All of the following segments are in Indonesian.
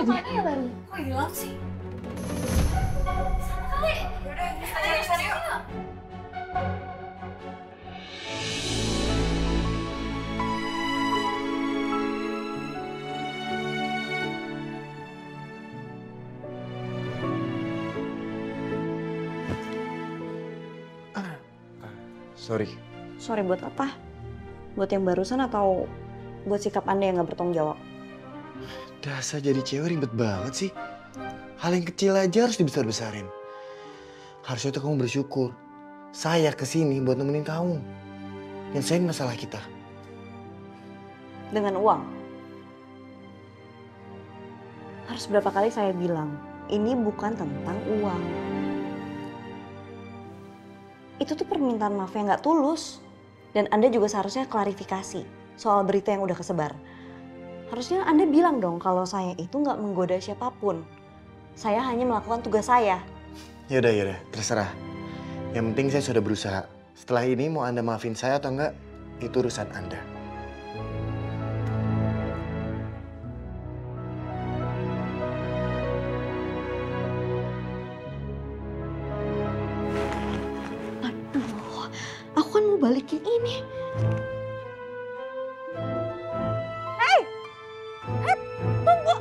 ya dia? Mana ya baru? Kok hilang sih? Sana kali. Yaudah, kita cari yuk. Sorry. Sorry buat apa? Buat yang barusan atau buat sikap Anda yang gak bertanggung jawab? Dasar jadi cewek ribet banget sih. Hal yang kecil aja harus dibesar-besarin. Harusnya tuh kamu bersyukur. Saya kesini buat nemenin kamu. Nyelesain masalah kita. Dengan uang? Harus berapa kali saya bilang, ini bukan tentang uang. Itu tuh permintaan maaf yang gak tulus. Dan Anda juga seharusnya klarifikasi soal berita yang udah kesebar. Harusnya Anda bilang dong kalau saya itu gak menggoda siapapun. Saya hanya melakukan tugas saya. Yaudah, terserah. Yang penting saya sudah berusaha. Setelah ini mau Anda maafin saya atau enggak, itu urusan Anda. Aku kan mau balikin ini. Hei! Tunggu!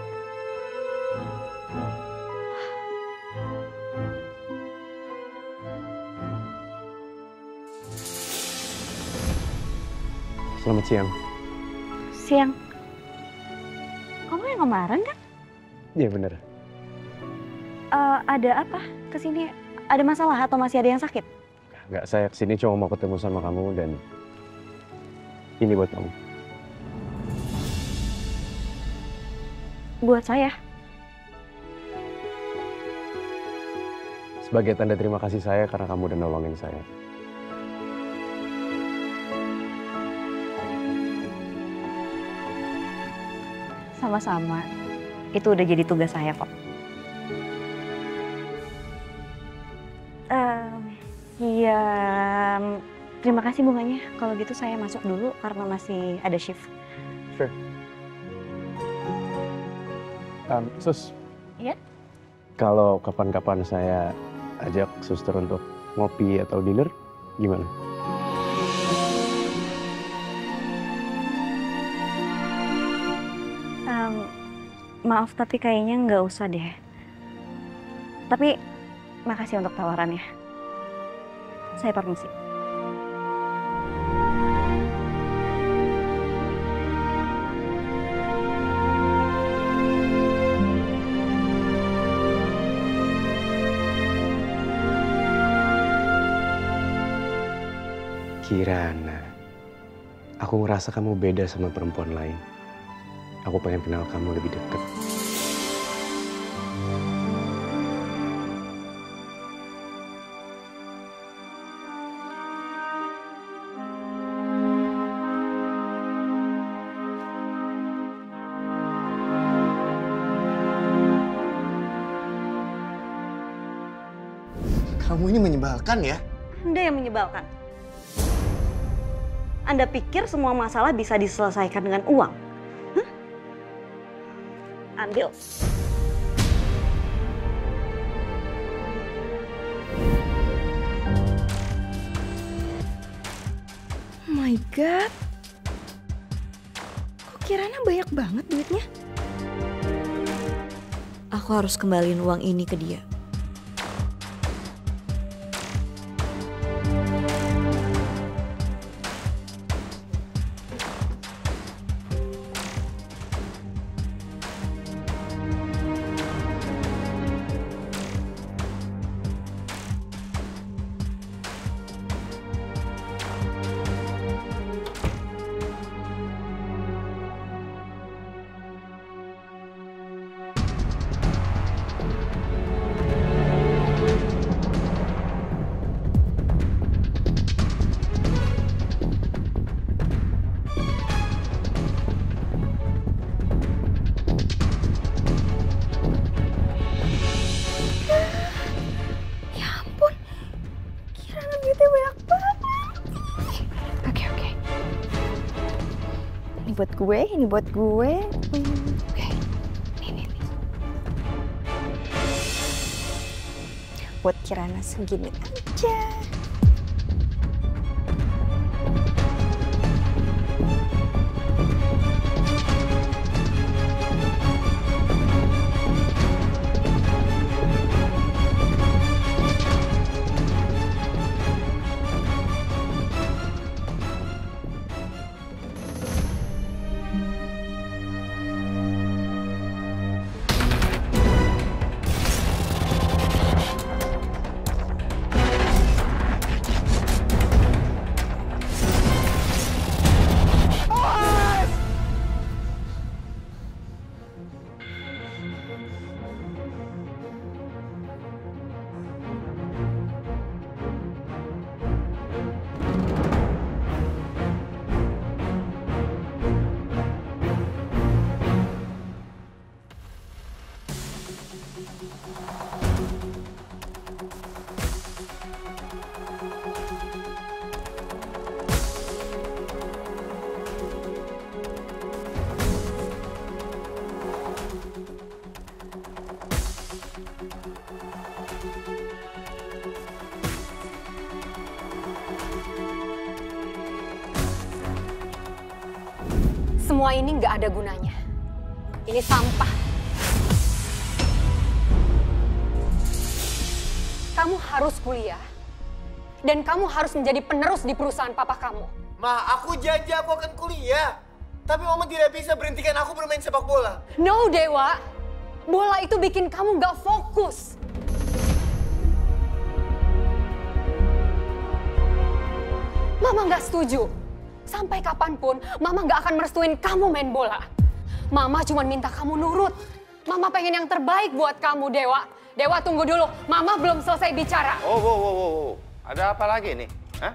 Selamat siang. Siang. Kamu yang kemarin kan? Iya bener. Ada apa kesini? Ada masalah atau masih ada yang sakit? Nggak, saya kesini cuma mau ketemu sama kamu dan ini buat kamu. Buat saya? Sebagai tanda terima kasih saya karena kamu udah nolongin saya. Sama-sama. Itu udah jadi tugas saya kok. Iya, terima kasih bunganya. Kalau gitu saya masuk dulu karena masih ada shift. Sure. Sus. Iya? Kalau kapan-kapan saya ajak suster untuk ngopi atau dinner, gimana? Maaf tapi kayaknya nggak usah deh. Tapi makasih untuk tawarannya. Saya permisi. Kirana, aku ngerasa kamu beda sama perempuan lain. Aku pengen kenal kamu lebih dekat. Kamu ini menyebalkan ya? Anda yang menyebalkan. Anda pikir semua masalah bisa diselesaikan dengan uang? Hah? Ambil. Oh my God. Kok Kirana banyak banget duitnya? Aku harus kembaliin uang ini ke dia. Buat gue, ini buat gue. Oke, nih. buat Kirana segini aja. Semua ini nggak ada gunanya. Ini sampah. Kamu harus kuliah. Dan kamu harus menjadi penerus di perusahaan papa kamu. Ma, aku janji aku akan kuliah. Tapi Mama tidak bisa berhentikan aku bermain sepak bola. No, Dewa. Bola itu bikin kamu nggak fokus. Mama nggak setuju. Sampai kapanpun, Mama nggak akan merestuin kamu main bola. Mama cuma minta kamu nurut. Mama pengen yang terbaik buat kamu, Dewa. Dewa, tunggu dulu. Mama belum selesai bicara. Oh. Ada apa lagi nih? Hah?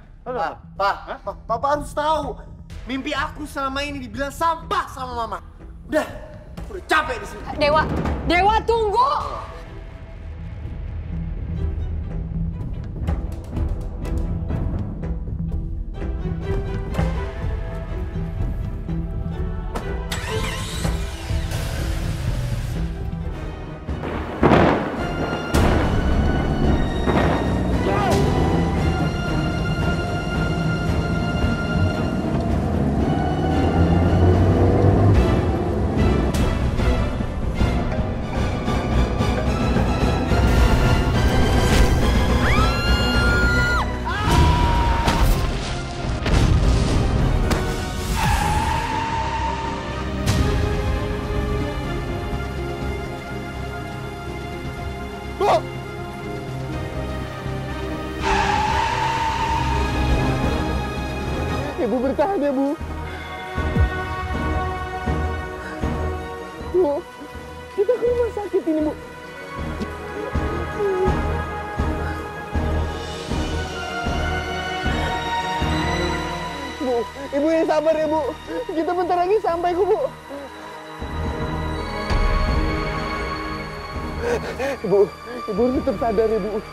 Papa harus tahu. Mimpi aku selama ini dibilang sampah sama Mama. Udah capek di sini. Dewa, tunggu! Ibu bertahan ya, Bu. Bu, kita ke rumah sakit ini, Bu. Bu, Ibu yang sabar ya, Bu. Kita bentar lagi sampai kok, Bu. Ibu harus tetap sadar ya, Bu.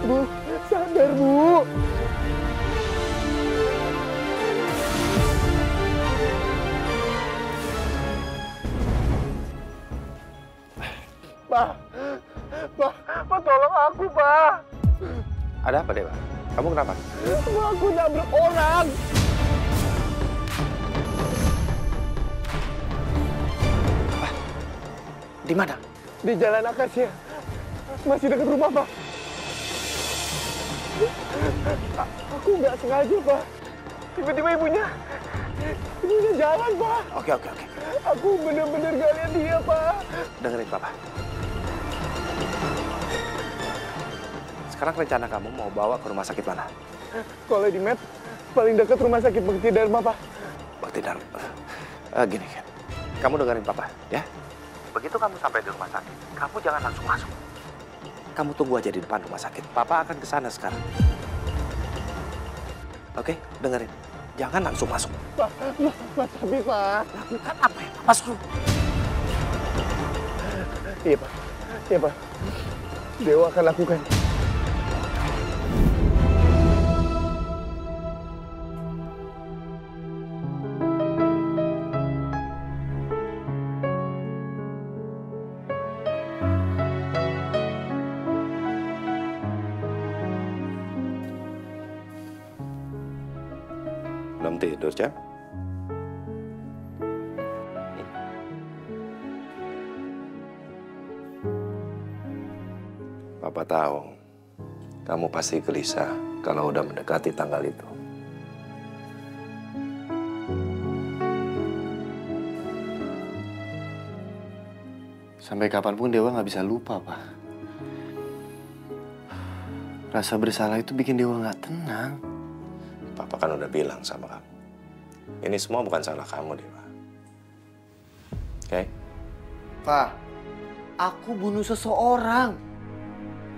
Bu, sadar, Bu. Pak, tolong aku, Pak. Ada apa, Dewa? Kamu kenapa? Aku nabrak orang. Di mana? Di Jalan Akasia. Masih dekat rumah, Pak. Aku nggak sengaja, Pak. Tiba-tiba ibunya jalan, Pak. Oke. Aku benar-benar gak lihat dia, Pak. Dengerin Papa. Sekarang rencana kamu mau bawa ke rumah sakit mana? Kalau di map, paling dekat rumah sakit Bakti Dharma, Pak. Bakti Dharma. Gini, Ken. Kamu dengerin Papa, ya? Begitu kamu sampai di rumah sakit, kamu jangan langsung masuk. Kamu tunggu aja di depan rumah sakit. Papa akan ke sana sekarang. Oke, dengerin. Jangan langsung masuk. Pak, tapi Pak. Lakukan apa yang Papa suruh. Iya, Pak. Dewa akan lakukan. Belum tidur, Cem? Papa tahu, kamu pasti gelisah kalau udah mendekati tanggal itu. Sampai kapanpun Dewa nggak bisa lupa, Pak. Rasa bersalah itu bikin Dewa nggak tenang. Papa kan udah bilang sama kamu. Ini semua bukan salah kamu, Dewa. Oke? Pak, aku bunuh seseorang.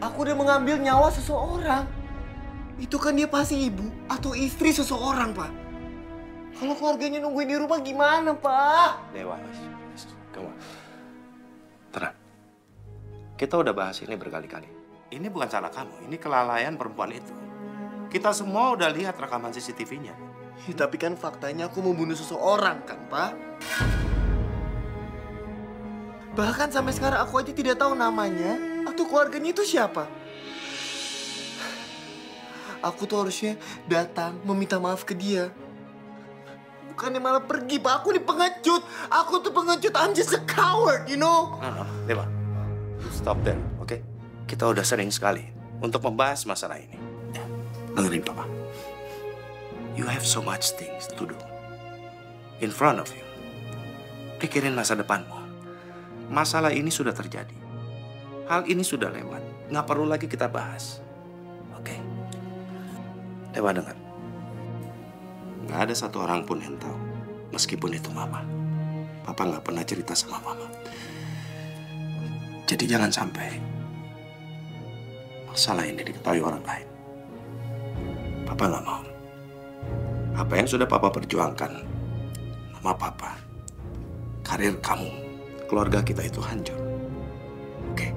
Aku udah mengambil nyawa seseorang. Itu kan dia pasti ibu atau istri seseorang, Pak. Kalau keluarganya nungguin di rumah gimana, Pak? Dewa, kamu tenang. Kita udah bahas ini berkali-kali. Ini bukan salah kamu, ini kelalaian perempuan itu. Kita semua udah lihat rekaman CCTV-nya. Ya, tapi kan faktanya aku membunuh seseorang kan, Pak? Bahkan sampai sekarang aku aja tidak tahu namanya atau keluarganya itu siapa. Aku tuh harusnya datang meminta maaf ke dia. Bukannya malah pergi, Pak. Aku ini pengecut. Aku tuh pengecut. I'm just a coward, you know? No, Dewa. Stop there, oke? Kita udah sering sekali untuk membahas masalah ini. Dengerin Papa. You have so much things to do in front of you. Pikirin masa depanmu. Masalah ini sudah terjadi. Hal ini sudah lewat. Nggak perlu lagi kita bahas. Oke? Dewa dengar. Nggak ada satu orang pun yang tahu. Meskipun itu Mama. Papa nggak pernah cerita sama Mama. Jadi jangan sampai masalah ini diketahui orang lain. Papa nggak mau. Apa yang sudah Papa perjuangkan, nama Papa, karir kamu, keluarga kita itu hancur. Oke?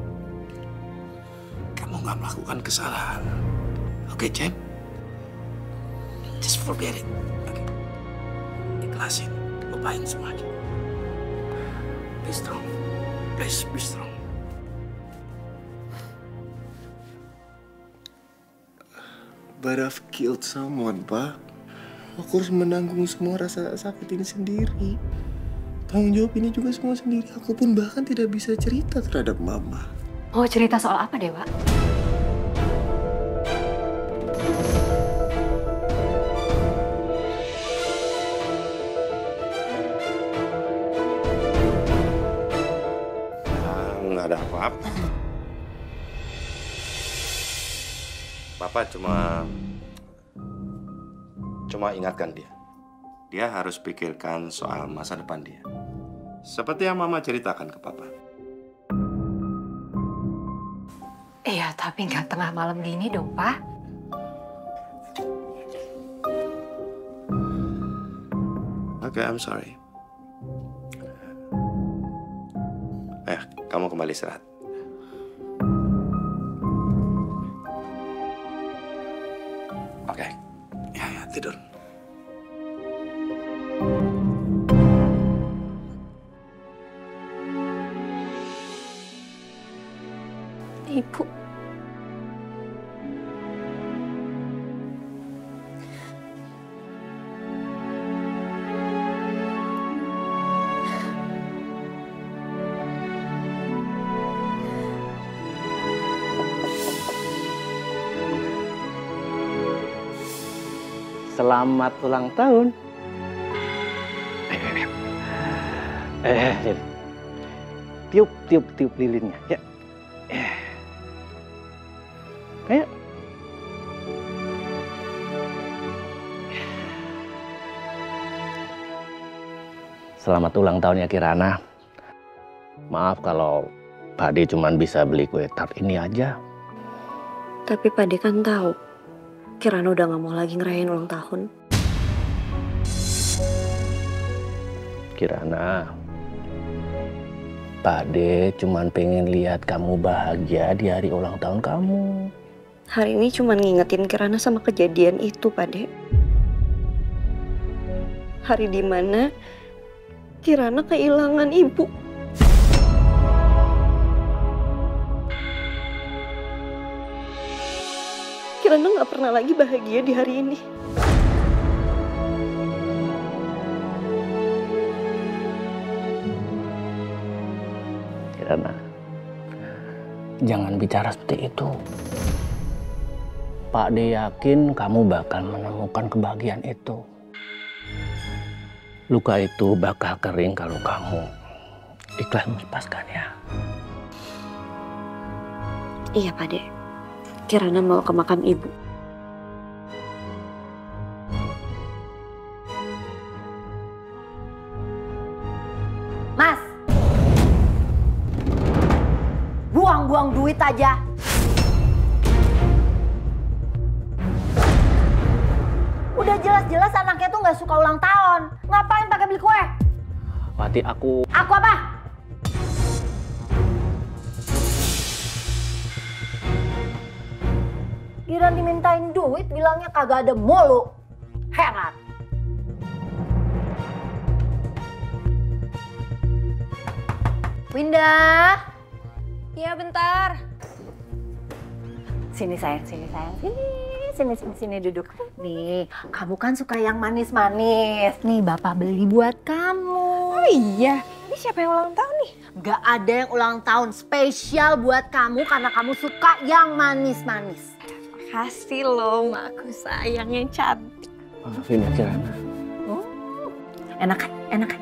Kamu nggak melakukan kesalahan. Oke, Cem? Just forget it. Oke? Ikhlasin. Lupain semuanya. Be strong. Please be strong. But I've killed someone, Pak. Aku harus menanggung semua rasa sakit ini sendiri. Tanggung jawab ini juga semua sendiri. Aku pun bahkan tidak bisa cerita terhadap Mama. Mau cerita soal apa, Dewa? Nggak ada apa-apa. Papa cuma ingatkan dia. Dia harus pikirkan soal masa depan dia. Seperti yang Mama ceritakan ke Papa. Iya, tapi nggak tengah malam gini dong, Pak. Oke, I'm sorry. Kamu kembali istirahat. Oke. Ya, tidur. Ibu. Selamat ulang tahun. Tiup lilinnya. Ya. Ayo. Selamat ulang tahun ya Kirana. Maaf kalau Pak De cuma bisa beli kue tart ini aja. Tapi Pak De kan tahu Kirana udah gak mau lagi ngerayain ulang tahun. Kirana, Pak De cuma pengen lihat kamu bahagia di hari ulang tahun kamu. Hari ini cuma ngingetin Kirana sama kejadian itu, Pak De. Hari dimana Kirana kehilangan ibu. Kirana gak pernah lagi bahagia di hari ini. jangan bicara seperti itu. Pak De yakin kamu bakal menemukan kebahagiaan itu. Luka itu bakal kering kalau kamu ikhlas melepaskannya. Iya Pak De, Kirana mau ke makam ibu. Mas, buang-buang duit aja. Udah jelas-jelas anaknya tuh nggak suka ulang tahun. Ngapain pakai beli kue? Wati, aku apa? Giliran dimintain duit bilangnya kagak ada mulu. Heran. Winda. Iya bentar. Sini sayang, sini. Sini duduk. Nih, kamu kan suka yang manis-manis. Nih, Bapak beli buat kamu. Oh iya, ini siapa yang ulang tahun nih? Gak ada yang ulang tahun spesial buat kamu karena kamu suka yang manis-manis. Kasih loh, aku sayang yang cantik. maafin ya Kirana. Enak kan? Enak kan?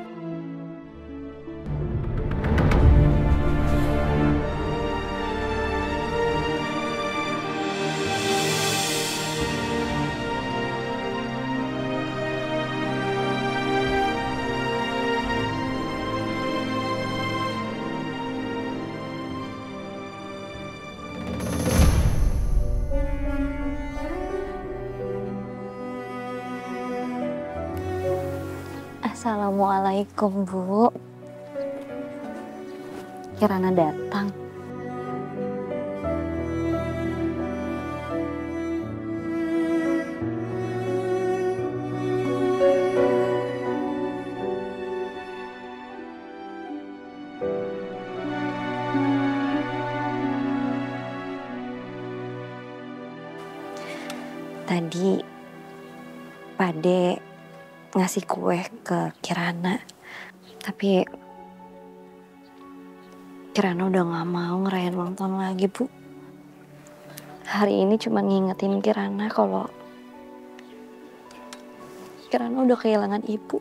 Assalamualaikum Bu. Kirana datang. Tadi Pak De ngasih kue ke Kirana, tapi Kirana udah gak mau ngerayain ulang tahun lagi Bu. Hari ini cuma ngingetin Kirana kalau Kirana udah kehilangan ibu.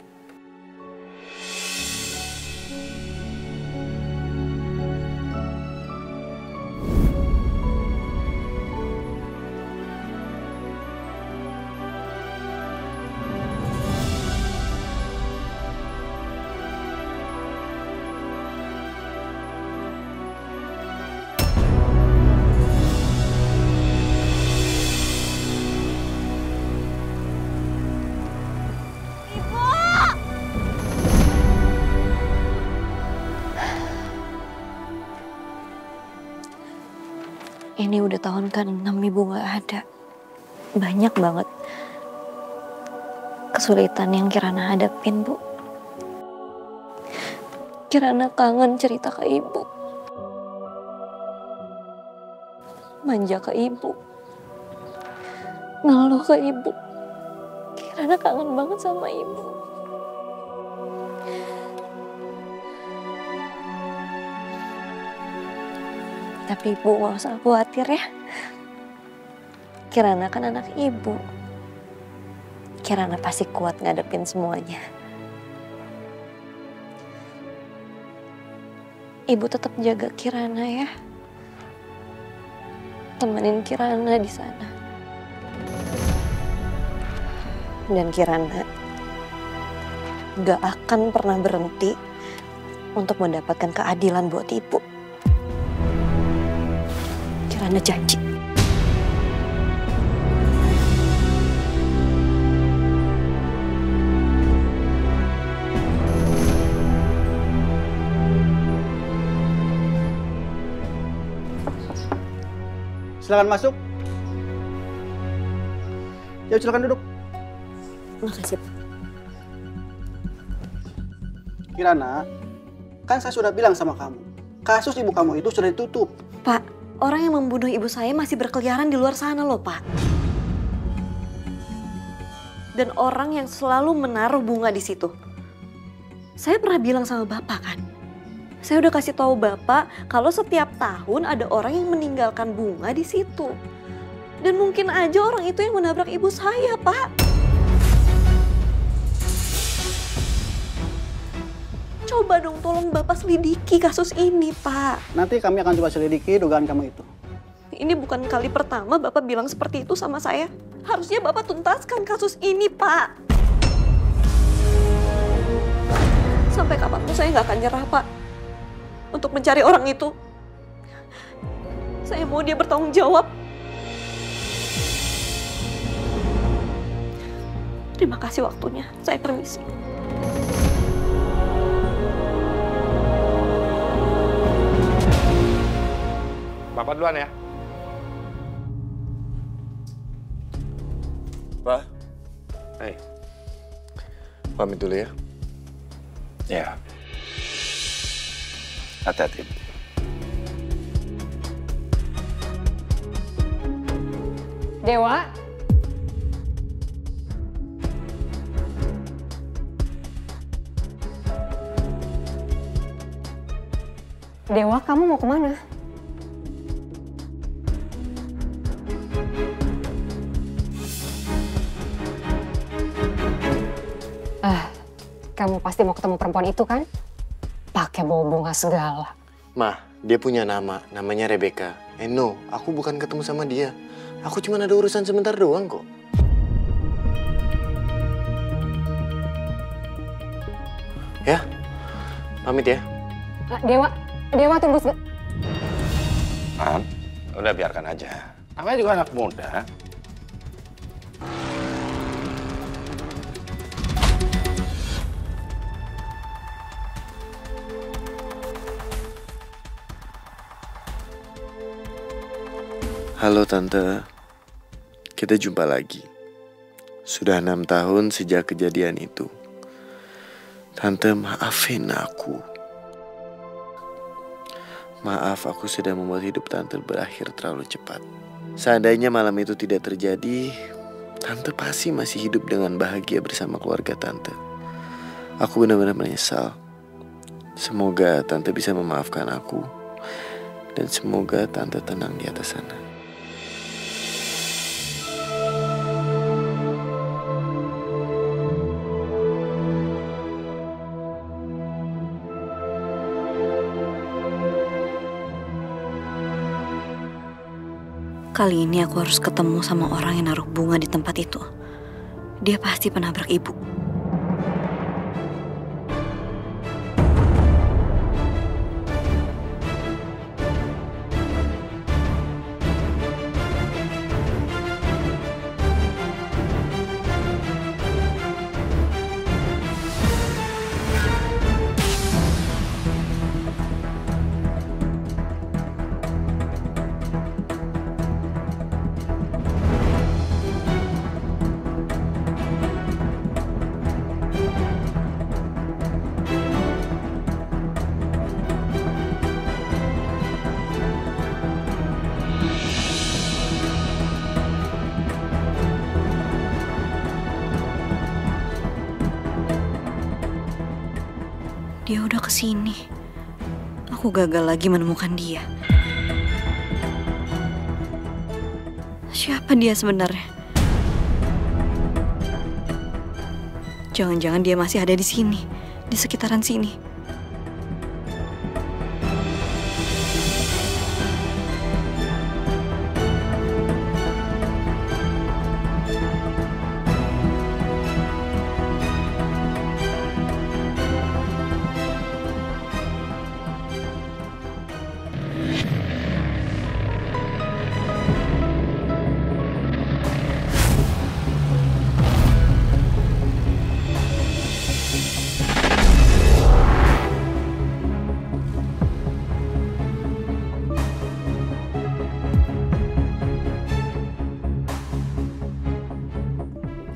Ini udah tahun ke-6 ibu gak ada. Banyak banget kesulitan yang Kirana hadapin, Bu. Kirana kangen cerita ke ibu. Manja ke ibu. Ngeluh ke ibu. Kirana kangen banget sama ibu. Tapi ibu gak usah khawatir ya. Kirana kan anak ibu. Kirana pasti kuat ngadepin semuanya. Ibu tetap jaga Kirana ya. Temenin Kirana di sana. Dan Kirana gak akan pernah berhenti untuk mendapatkan keadilan buat ibu. Kirana janji. Silakan masuk. Ya, silakan duduk. Makasih, Pak. Kirana, kan saya sudah bilang sama kamu, kasus ibu kamu itu sudah ditutup. Pak, orang yang membunuh ibu saya masih berkeliaran di luar sana loh, Pak. Dan orang yang selalu menaruh bunga di situ. Saya pernah bilang sama Bapak kan, Saya udah kasih tahu Bapak kalau setiap tahun ada orang yang meninggalkan bunga di situ. Dan mungkin aja orang itu yang menabrak ibu saya, Pak. Coba dong tolong Bapak selidiki kasus ini, Pak. Nanti kami akan coba selidiki dugaan kamu itu. Ini bukan kali pertama Bapak bilang seperti itu sama saya. Harusnya Bapak tuntaskan kasus ini, Pak. Sampai kapanpun saya nggak akan nyerah, Pak. Untuk mencari orang itu. Saya mau dia bertanggung jawab. Terima kasih waktunya. Saya permisi. Bapak duluan ya. Pak, Hei. pamit dulu ya. Ya. Hati-hati. Dewa? Dewa, kamu mau kemana? Kamu pasti mau ketemu perempuan itu kan? Pakai bawa bunga segala. Ma, dia punya nama, namanya Rebecca. No, aku bukan ketemu sama dia. Aku cuma ada urusan sebentar doang kok. Ya, pamit ya. Dewa tunggu Man, udah biarkan aja. Namanya juga anak muda. Halo Tante, kita jumpa lagi. Sudah 6 tahun sejak kejadian itu. Tante, maafin aku. Maaf, aku sudah membuat hidup Tante berakhir terlalu cepat. Seandainya malam itu tidak terjadi, Tante pasti masih hidup dengan bahagia bersama keluarga Tante. Aku benar-benar menyesal. Semoga Tante bisa memaafkan aku. Dan semoga Tante tenang di atas sana. Kali ini aku harus ketemu sama orang yang naruh bunga di tempat itu. Dia pasti penabrak ibu. Dia udah kesini. Aku gagal lagi menemukan dia. Siapa dia sebenarnya? Jangan-jangan dia masih ada di sini, di sekitaran sini.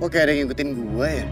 Kok kayak ada yang ngikutin gua ya?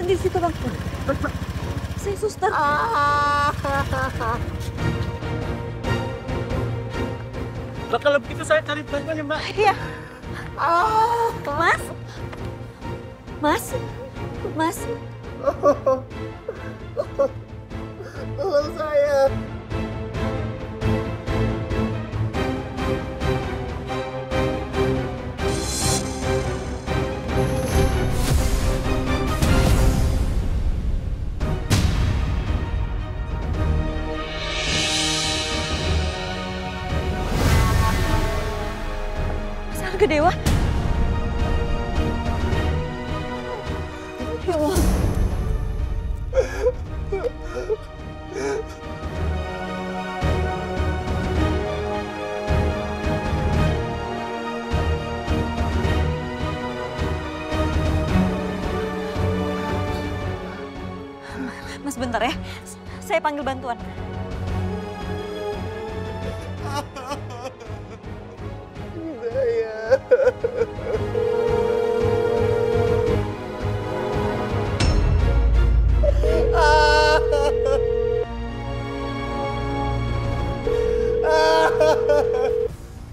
di situ bang. Saya suster. Mbak, kalau begitu saya cari bantuan ya, Mbak. Iya. Mas? Mas? Mas? Tolong saya. Mas Arga Dewa? Ya Allah. Mas bentar ya, saya panggil bantuan.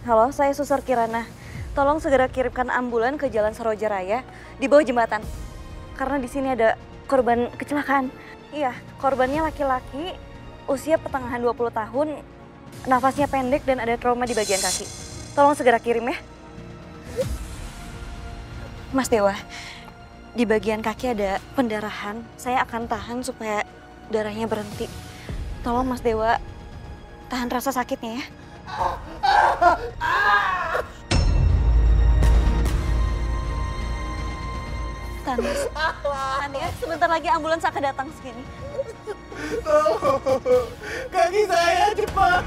Halo, saya Suster Kirana. Tolong segera kirimkan ambulan ke Jalan Saroja Raya di bawah jembatan. Karena di sini ada korban kecelakaan. Iya, korbannya laki-laki, usia pertengahan 20 tahun, nafasnya pendek dan ada trauma di bagian kaki. Tolong segera kirim ya. Mas Dewa, di bagian kaki ada pendarahan. Saya akan tahan supaya darahnya berhenti. Tolong Mas Dewa, tahan rasa sakitnya ya. Tahan Mas. Tahan ya, sebentar lagi ambulans akan datang sini. Kaki saya cepat.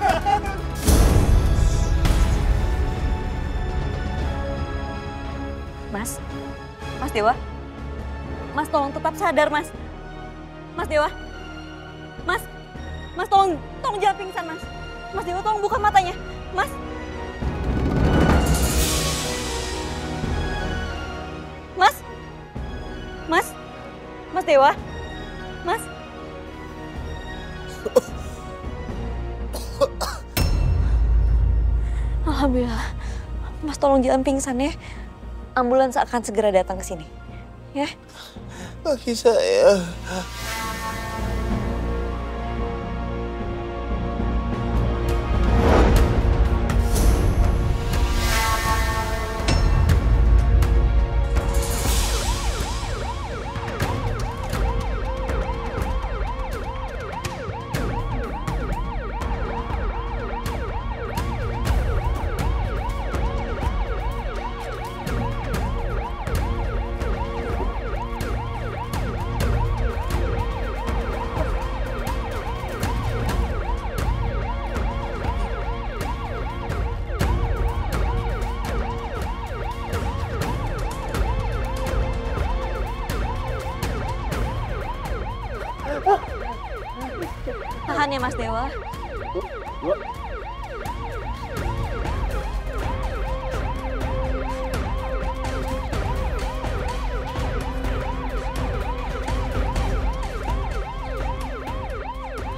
Mas, Mas Dewa, Mas tolong tetap sadar Mas. Mas Dewa, Mas tolong jangan pingsan Mas. Mas Dewa tolong buka matanya, Mas. Mas Dewa, Mas. Alhamdulillah, Mas tolong jangan pingsan ya. Ambulans akan segera datang ke sini, ya. Kaki saya. Tahan ya Mas Dewa.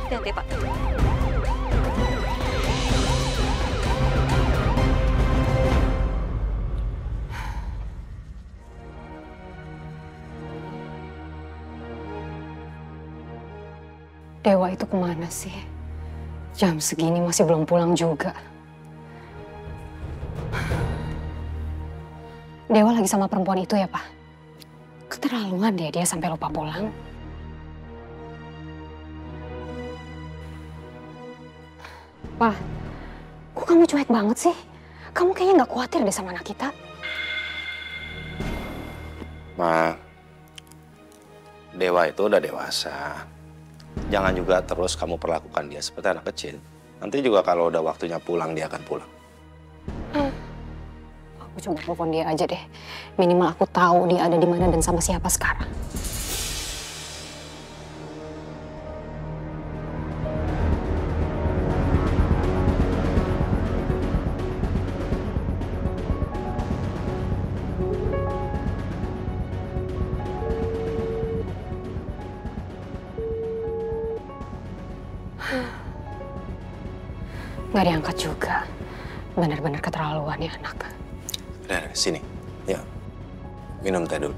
Hati-hati Pak. Dewa itu kemana sih? Jam segini masih belum pulang juga. Dewa lagi sama perempuan itu ya, Pak? Keterlaluan deh dia sampai lupa pulang. Pak, kok kamu cuek banget sih? Kamu kayaknya nggak khawatir deh sama anak kita. Ma, Dewa itu udah dewasa. Jangan juga terus kamu perlakukan dia seperti anak kecil. Nanti juga kalau udah waktunya pulang, dia akan pulang. Aku coba telepon dia aja deh. Minimal aku tahu dia ada di mana dan sama siapa sekarang. Nggak diangkat juga. Benar-benar keterlaluan ya anak. Udah, sini. Ya, minum teh dulu.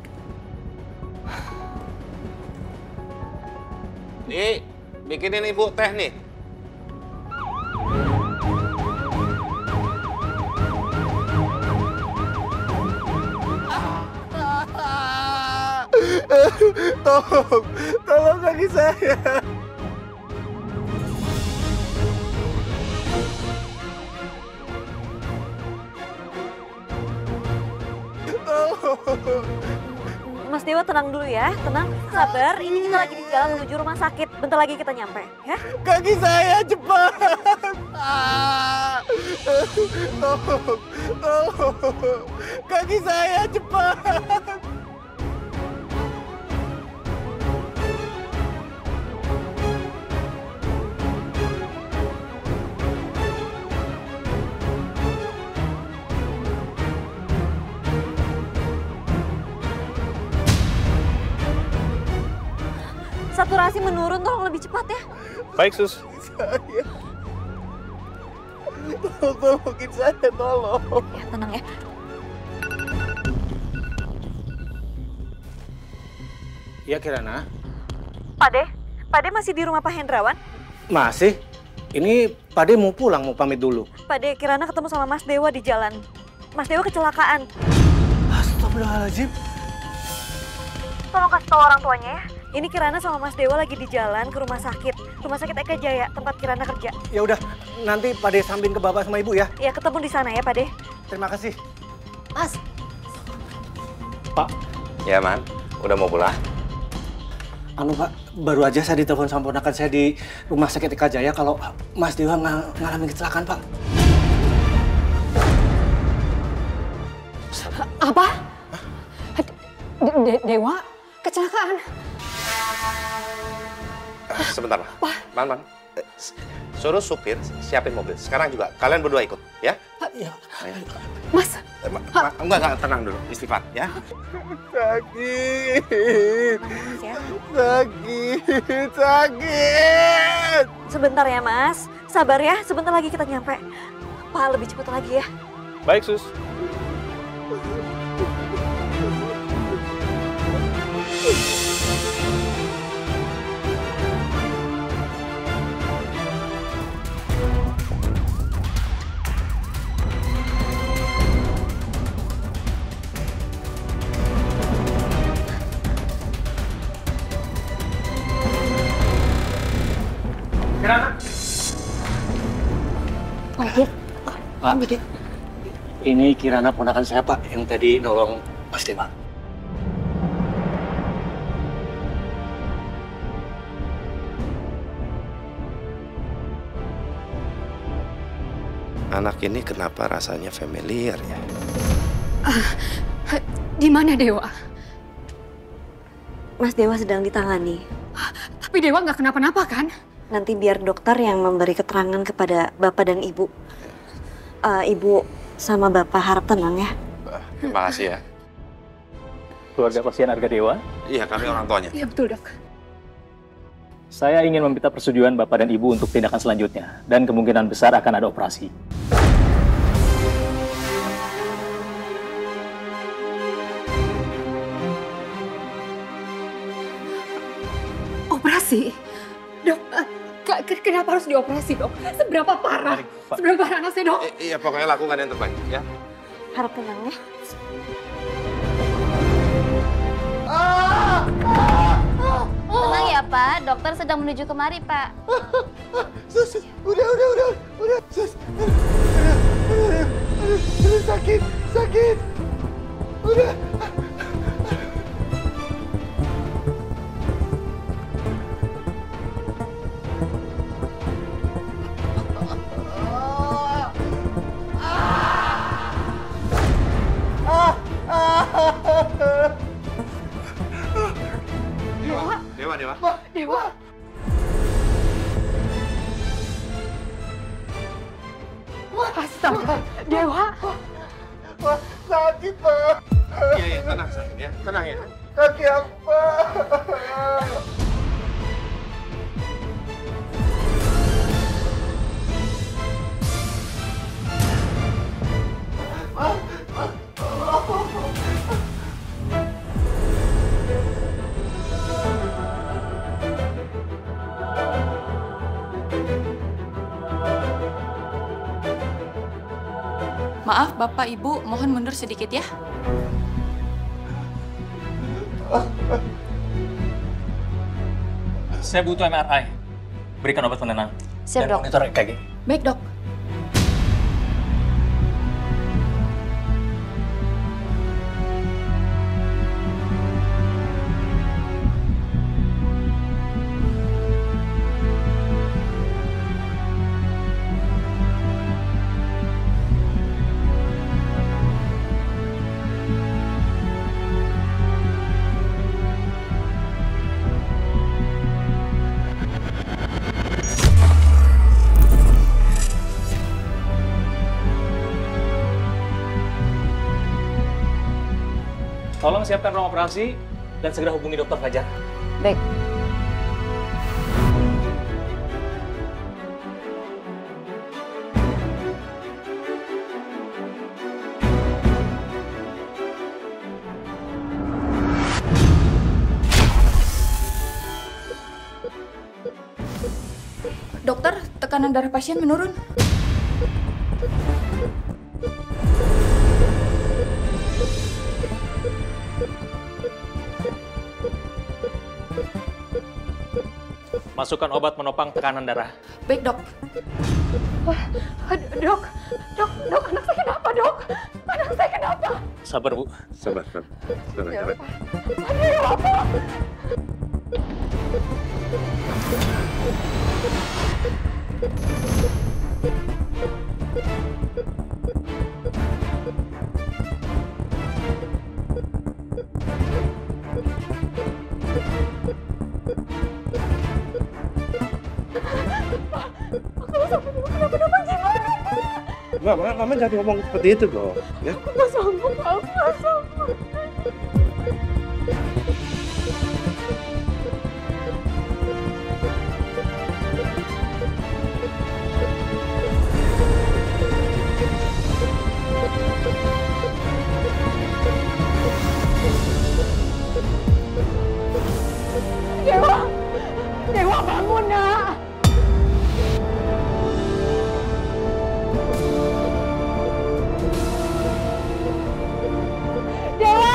Nih, bikinin ibu teh nih. Tolong kaki saya. Mas Dewa tenang dulu ya, tenang, sabar. Ini kita lagi di jalan menuju rumah sakit. Bentar lagi kita nyampe, ya. Kaki saya cepat. Tolong. Kaki saya cepat. Saturasi menurun, tolong lebih cepat ya. Baik, Sus. Saya. Tolongin saya, tolong. Ya, tenang ya. Iya, Kirana. Pak De masih di rumah Pak Hendrawan? Masih? Ini Pak De mau pulang, mau pamit dulu. Pak De, Kirana ketemu sama Mas Dewa di jalan. Mas Dewa kecelakaan. Astagfirullahaladzim. Tolong kasih tahu orang tuanya ya. Ini Kirana sama Mas Dewa lagi di jalan ke rumah sakit. Rumah sakit Eka Jaya, tempat Kirana kerja. Ya udah, nanti Pak De sampein ke Bapak sama Ibu ya. Ya, ketemu di sana ya, Pak De. Terima kasih. Mas, Pak. Ya, Man. Udah mau pulang? Anu Pak, baru aja saya ditelepon sama ponakan saya di rumah sakit Eka Jaya kalau Mas Dewa ngalamin kecelakaan, Pak. apa? Dewa? Kecelakaan? Sebentar, Man. Suruh supir siapin mobil. Sekarang juga kalian berdua ikut, ya? Iya. Mas? Enggak, tenang dulu. Istighfar, ya? Sakit. Ya. Sakit. Sebentar ya, Mas. Sabar ya, sebentar lagi kita nyampe. Pak, lebih cepat lagi ya. Baik, Sus. Pak, ini Kirana ponakan saya, Pak, yang tadi nolong Mas Dewa. Anak ini kenapa rasanya familiar ya? Di mana Dewa? Mas Dewa sedang ditangani. Tapi Dewa nggak kenapa-napa kan? Nanti biar dokter yang memberi keterangan kepada Bapak dan Ibu. Ibu sama Bapak harap tenang ya. Terima kasih ya. Keluarga pasien Arga Dewa, Iya, kami orang tuanya. Iya betul dok. saya ingin meminta persetujuan Bapak dan Ibu untuk tindakan selanjutnya. Dan kemungkinan besar akan ada operasi. Operasi? Dok, kenapa harus dioperasi dok? Seberapa parah? Pak. Seberapa parah anaknya dok? Iya, pokoknya lakukan yang terbaik ya. Harap tenang ya. Tenang ya Pak, dokter sedang menuju kemari Pak. Sus, udah. Sus, udah, sakit. Udah. Dewa. Astaga, Dewa. Pak, sakit, Pak. Iya, tenang sayang ya. Tenang ya. Kaki aku, Pak. Maaf, Bapak, Ibu, mohon mundur sedikit ya. Saya butuh MRI. Berikan obat penenang. Siap, dan Dok. monitor EKG. Baik, Dok. Tolong siapkan ruang operasi dan segera hubungi Dokter Fajar. Baik. Dokter, tekanan darah pasien menurun. Masukkan obat menopang tekanan darah. Baik, Dok. Dok, anak saya kenapa, Dok? Anak saya kenapa? Sabar, Bu. Sabar. Aduh, apa? Kalau sampai Dewa kenapa-napa gimana, Pak? Mama jangan ngomong seperti itu dong. Ya. Aku nggak sanggup, Pak. Aku nggak sanggup. Dewa bangun, Nak. Dewa!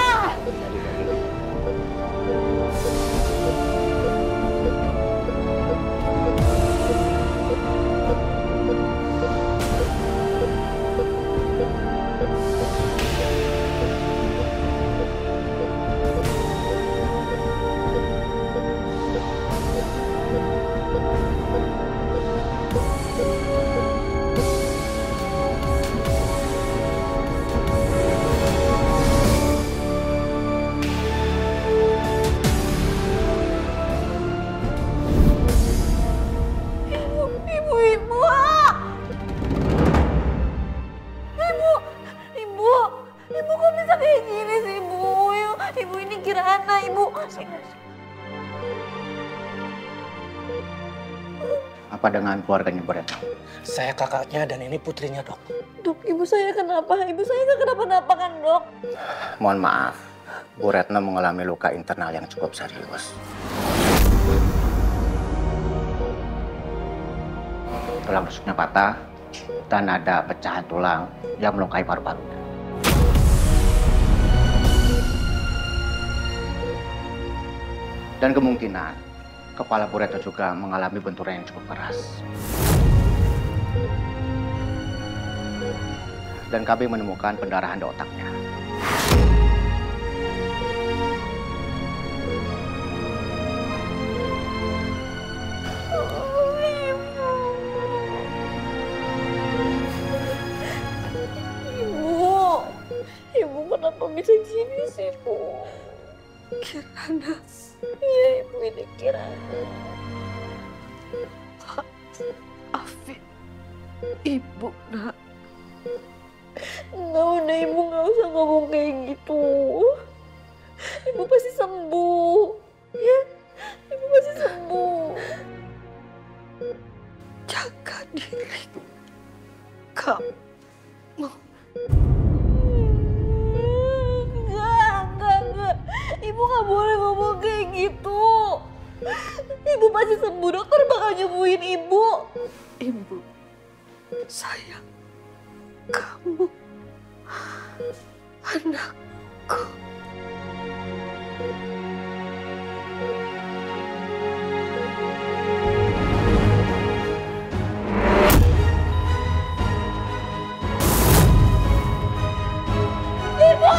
Ibu kok bisa kayak gini sih, Ibu? Ibu ini Kirana, Ibu. Apa dengan keluarganya Bu Retno? Saya kakaknya dan ini putrinya, Dok. Dok, ibu saya kenapa? Ibu saya nggak kenapa-napa kan, Dok? Mohon maaf, Bu Retno mengalami luka internal yang cukup serius. Tulang rusuknya patah dan ada pecahan tulang yang melukai paru-parunya. Dan kemungkinan kepala Bu Retno juga mengalami benturan yang cukup keras. Dan kami menemukan pendarahan di otaknya. Ibu kenapa bisa gini sih, Bu? Kirana. Iya, Ibu ini Kirana. Afif, Ibu, Nak. Nggak, udah Ibu nggak usah ngomong kayak gitu. Ibu pasti sembuh. Ya, Ibu pasti sembuh. Jaga diri kamu. Enggak. Ibu nggak boleh ngomong kayak gitu. Ibu pasti sembuh, dokter bakal nyembuhin Ibu. Ibu sayang kamu. Anakku. Ibu!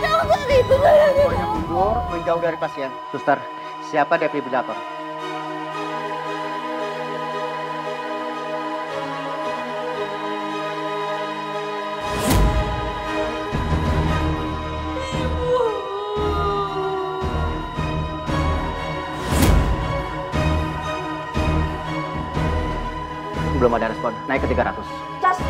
Dokter, ibu bayangin. Semuanya mundur, menjauh dari pasien. Suster, siapa defibrilator? Belum ada respon, naik ke 300. Cas.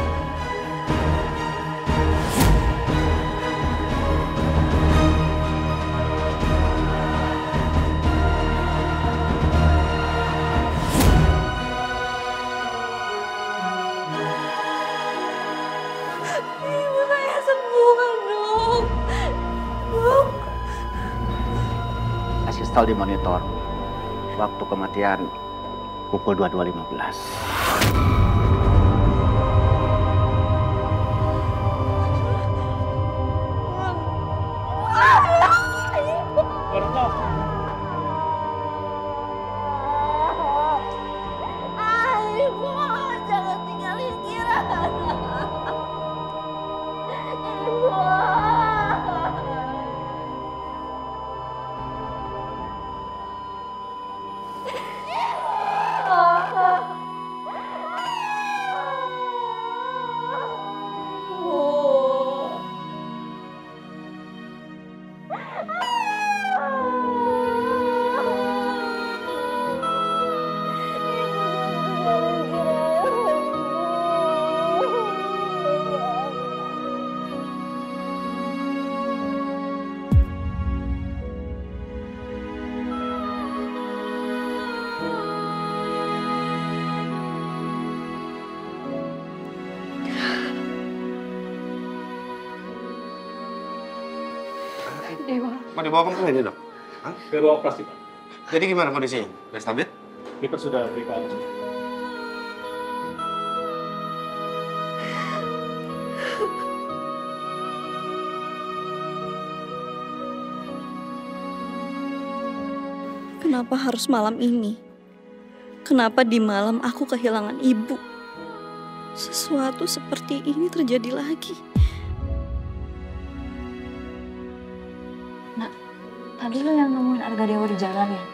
Ibu saya sembuh, dok. Dok. Asistal di monitor. Waktu kematian pukul 22.15. Ibu, jangan tinggalin Kirana. Ibu. Dewa. Mau dibawa kemana ini, Dok? Hah? Ke ruang operasi, Pak. Jadi gimana kondisinya? Udah stabil? Kita sudah berikan. Kenapa harus malam ini? Kenapa di malam aku kehilangan ibu? Sesuatu seperti ini terjadi lagi. Nak, tadi lo yang nemuin Arga Dewa di jalan ya?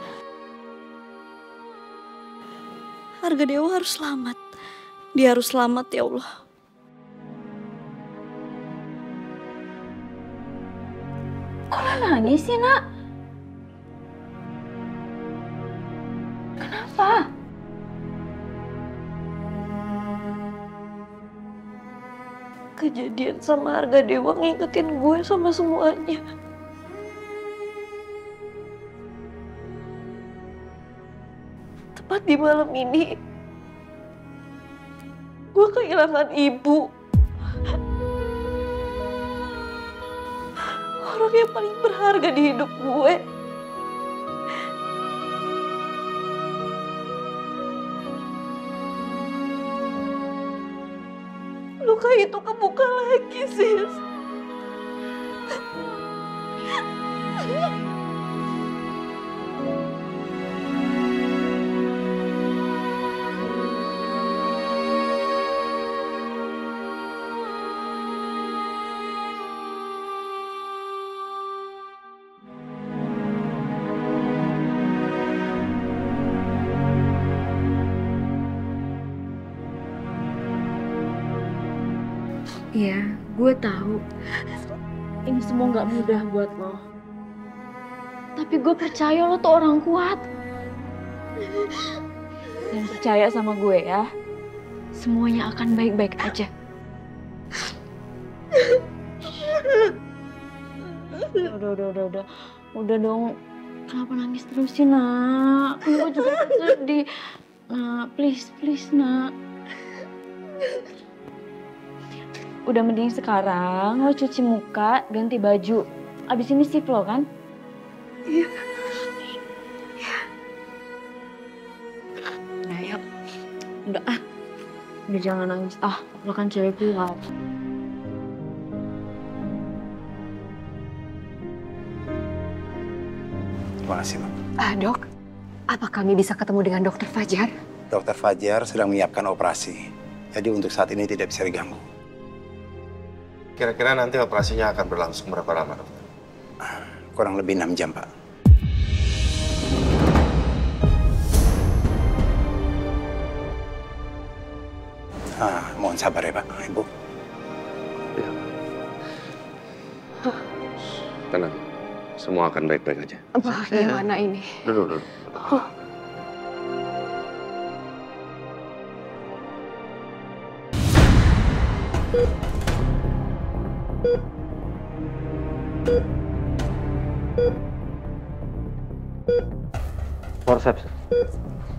Arga Dewa harus selamat. Dia harus selamat ya Allah. Kok lo nangis sih, Nak? Kenapa? Kejadian sama Arga Dewa ngingetin gue sama semuanya. Tepat di malam ini, gue kehilangan ibu. Orang yang paling berharga di hidup gue. Luka itu kebuka lagi, sis. Iya, gue tahu. Ini semua nggak mudah buat lo. Tapi gue percaya lo tuh orang kuat. Dan percaya sama gue ya. Semuanya akan baik-baik aja. Udah. Udah dong. Kenapa nangis terus sih, Nak? Gue juga sedih. Nak, please, Nak. Udah mending sekarang lo cuci muka, ganti baju. Abis ini sip lo kan? Iya. Nah yuk, udah ah. Udah jangan nangis. Lo kan cewek kuat. Terima kasih, Pak. Dok, apa kami bisa ketemu dengan Dokter Fajar? Dokter Fajar sedang menyiapkan operasi. Jadi untuk saat ini tidak bisa diganggu. Kira-kira nanti operasinya akan berlangsung berapa lama, dokter? Kurang lebih 6 jam, Pak. Mohon sabar ya, Pak. Ibu. Ya. Tenang. Semua akan baik-baik aja. Bagaimana ini? Duduk. Forceps.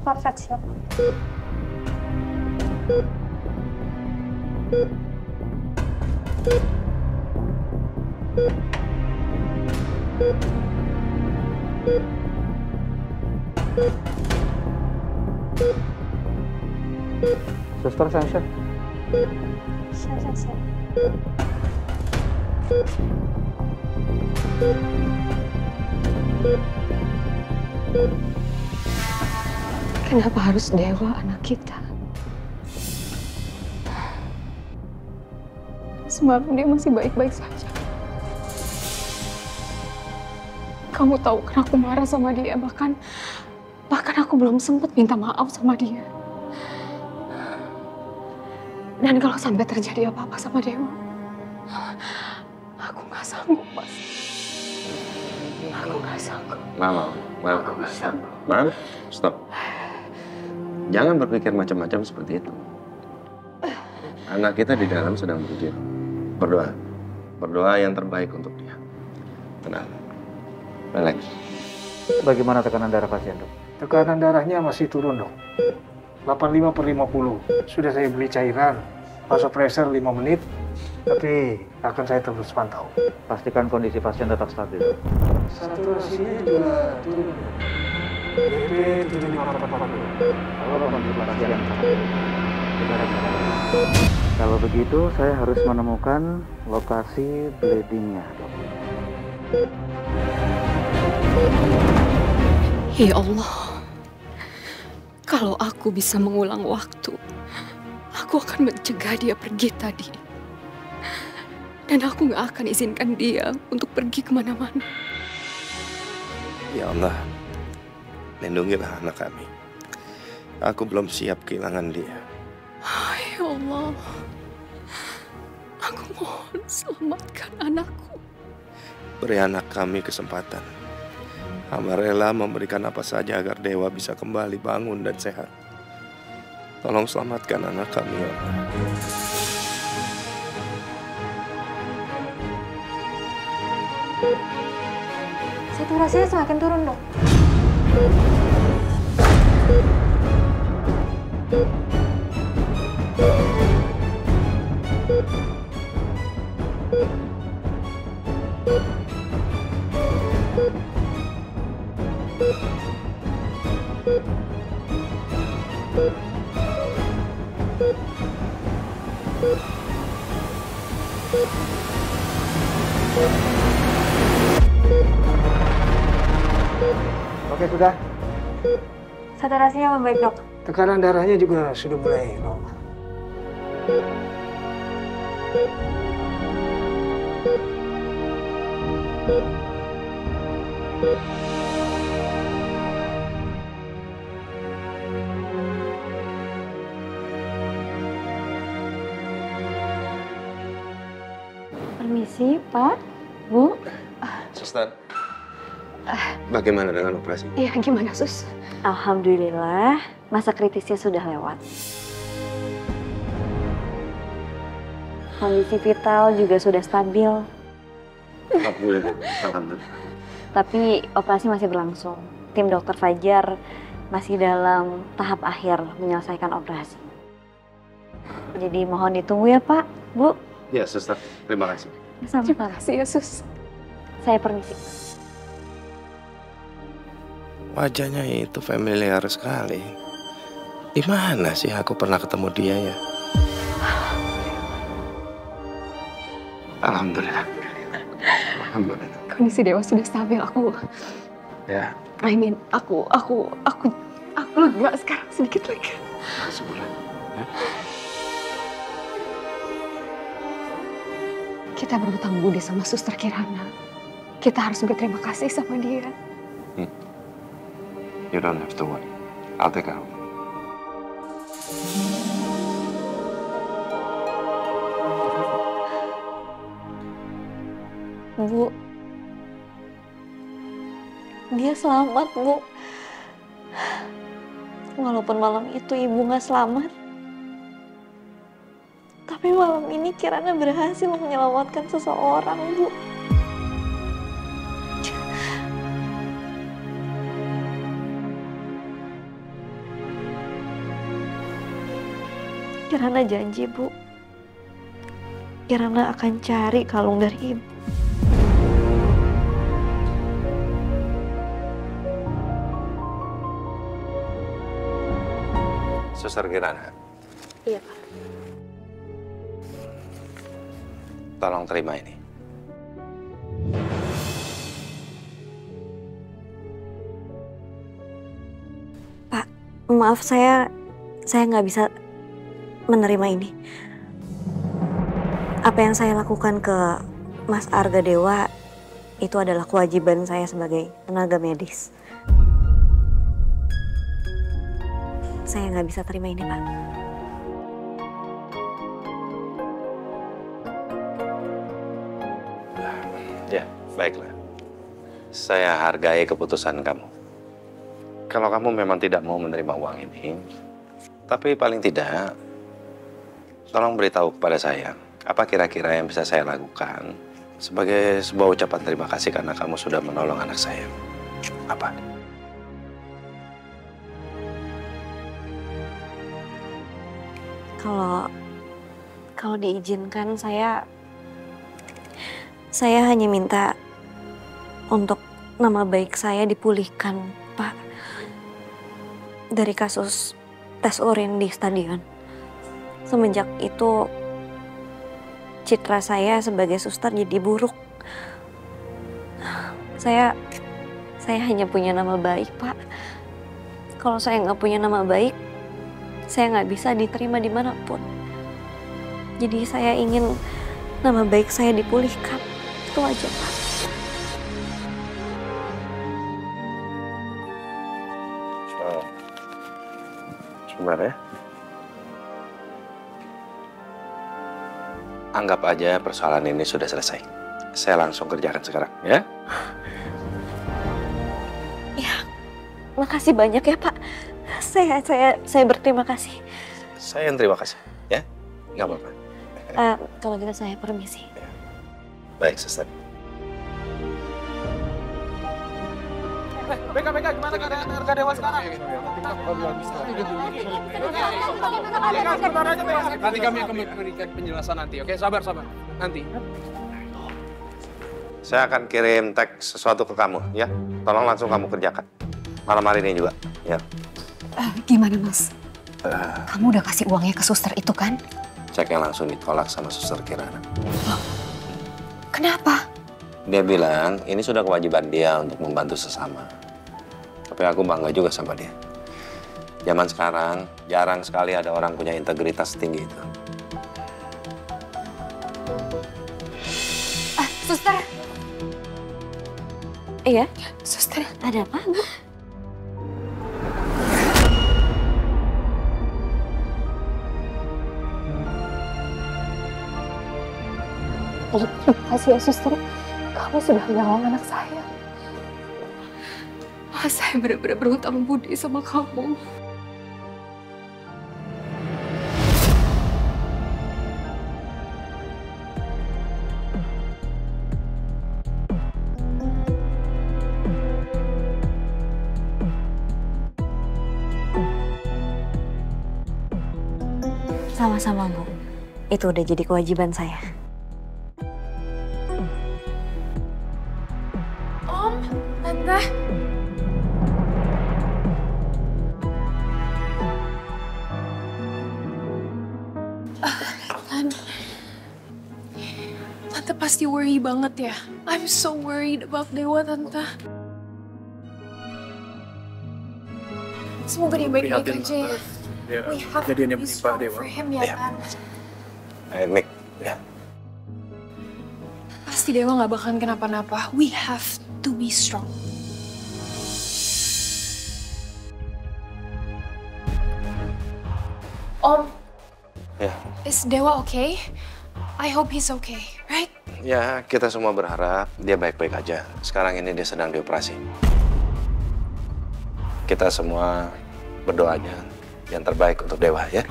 Forceps siap. Suster sanction. Siap. Kenapa harus Dewa anak kita? Semalam dia masih baik-baik saja. Kamu tahu kan aku marah sama dia, bahkan aku belum sempat minta maaf sama dia. Dan kalau sampai terjadi apa-apa sama Dewa, aku nggak sanggup, Mas. Aku nggak sanggup. Mama, stop. Jangan berpikir macam-macam seperti itu. Anak kita di dalam sedang berjuang. Berdoa yang terbaik untuk dia. Tenang. Relax. Bagaimana tekanan darah pasien, dok? Tekanan darahnya masih turun, dok. 85/50. Sudah saya beli cairan. Vasopressor 5 menit. Tapi akan saya terus pantau. Pastikan kondisi pasien tetap stabil. Saturasinya juga turun. BP 75/40. Kalau kondisi pasien stabil. Kalau begitu, saya harus menemukan lokasi bleedingnya, dok. Ya Allah, kalau aku bisa mengulang waktu, aku akan mencegah dia pergi tadi. Dan aku gak akan izinkan dia untuk pergi kemana-mana. Ya Allah, lindungilah anak kami. Aku belum siap kehilangan dia. Ya Allah, aku mohon selamatkan anakku. Beri anak kami kesempatan. Hamba rela memberikan apa saja agar Dewa bisa kembali bangun dan sehat. Tolong selamatkan anak kami, ya Allah. Saturasinya semakin turun, dok. Oke, sudah. Saturasinya membaik, dok. Tekanan darahnya juga sudah mulai normal. Permisi, Pak, Bu. Suster, bagaimana dengan operasi? Iya, gimana, Sus? Alhamdulillah, masa kritisnya sudah lewat. Kondisi vital juga sudah stabil. Alhamdulillah. Tapi operasi masih berlangsung. Tim dokter Fajar masih dalam tahap akhir menyelesaikan operasi. Jadi mohon ditunggu ya, Pak, Bu. Ya, suster. Terima kasih. Terima kasih ya, Sus. Saya permisi. Wajahnya itu familiar sekali. Di mana sih aku pernah ketemu dia ya? Alhamdulillah. Alhamdulillah. Kondisi Dewa sudah stabil. Ya. Aku lega sekarang sedikit lega. Sebulan. Ya. Kita berhutang budi sama Suster Kirana. Kita harus berterima kasih sama dia. You don't have to worry. I'll take care of it. Bu, dia selamat, Bu. Walaupun malam itu ibu gak selamat, tapi malam ini Kirana berhasil menyelamatkan seseorang, Bu. Kirana janji, Bu. Kirana akan cari kalung dari ibu. Suster Kirana. Iya, Pak. Tolong terima ini. Pak, maaf saya nggak bisa menerima ini. Apa yang saya lakukan ke Mas Arga Dewa itu adalah kewajiban saya sebagai tenaga medis. Saya nggak bisa terima ini, Pak. Ya, baiklah. Saya hargai keputusan kamu. Kalau kamu memang tidak mau menerima uang ini, tapi paling tidak, tolong beritahu kepada saya, apa kira-kira yang bisa saya lakukan sebagai sebuah ucapan terima kasih karena kamu sudah menolong anak saya. Apa? Kalau diizinkan saya hanya minta untuk nama baik saya dipulihkan, Pak, dari kasus tes urin di stadion. Semenjak itu citra saya sebagai suster jadi buruk. Saya hanya punya nama baik, Pak. Kalau saya nggak punya nama baik, saya nggak bisa diterima dimanapun. Jadi saya ingin nama baik saya dipulihkan. Itu aja, Pak. Sebentar ya. Anggap aja persoalan ini sudah selesai. Saya langsung kerjakan sekarang, ya. Ya, makasih banyak ya, Pak. Saya berterima kasih. Saya yang terima kasih, ya. Nggak apa-apa. Kalau gitu saya permisi. Baik, Suster. Beka, gimana keadaan Arga Dewa sekarang? Nanti kami akan memberikan penjelasan nanti, oke? Sabar. Nanti. Saya akan kirim teks sesuatu ke kamu, ya. Tolong langsung kamu kerjakan. Malam hari ini juga, ya. Gimana, Mas? Kamu udah kasih uangnya ke suster itu kan? Ceknya langsung ditolak sama Suster Kirana. Kenapa? Dia bilang ini sudah kewajiban dia untuk membantu sesama. Tapi aku bangga juga sama dia. Zaman sekarang jarang sekali ada orang punya integritas tinggi itu. Suster. Iya? Suster. Ada apa, Bu? Terima kasih ya, Suster. Kamu sudah menolong anak saya. Saya benar-benar berhutang budi sama kamu. Sama-sama, Bu. Itu udah jadi kewajiban saya. Om, Tante. Tante pasti worry banget ya. I'm so worried about Dewa, Tante. Semoga dia baik-baik aja ya. We have to be strong for him ya, kan? Nick, ya. Pasti Dewa gak bakalan kenapa-napa. We have to be strong. Om, Ya. is Dewa okay? I hope he's okay, right? Ya, kita semua berharap dia baik-baik aja. Sekarang ini dia sedang dioperasi. Kita semua berdoa aja yang terbaik untuk Dewa ya.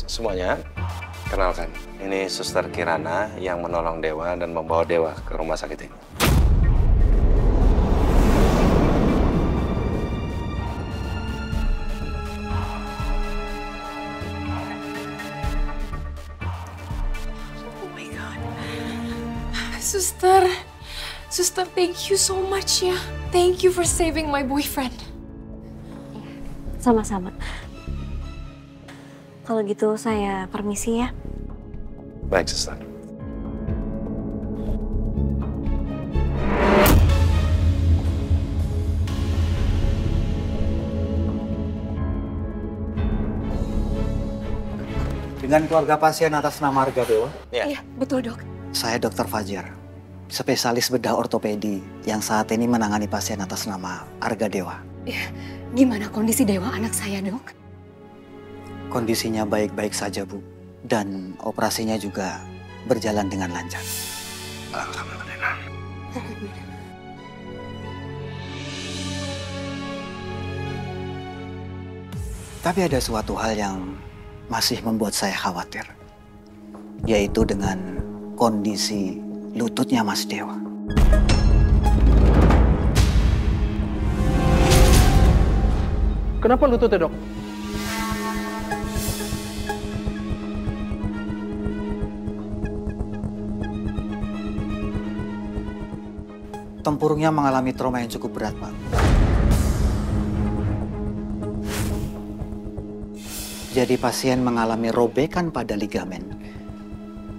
Semuanya, kenalkan. Ini Suster Kirana yang menolong Dewa dan membawa Dewa ke rumah sakit ini. Suster, thank you so much ya. Thank you for saving my boyfriend. Sama-sama. Kalau gitu saya permisi ya. Baik, Suster. Dengan keluarga pasien atas nama Arga Dewa. Iya, betul dok. Saya Dr. Fajar, spesialis bedah ortopedi yang saat ini menangani pasien atas nama Arga Dewa. Ya, gimana kondisi Dewa anak saya dok? Kondisinya baik-baik saja Bu, dan operasinya juga berjalan dengan lancar. Alhamdulillah. Tapi ada suatu hal yang masih membuat saya khawatir, yaitu dengan kondisi lututnya Mas Dewa. Kenapa lututnya, Dok? Tempurungnya mengalami trauma yang cukup berat, Pak. Jadi pasien mengalami robekan pada ligamen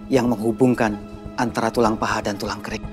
yang menghubungkan antara tulang paha dan tulang kering.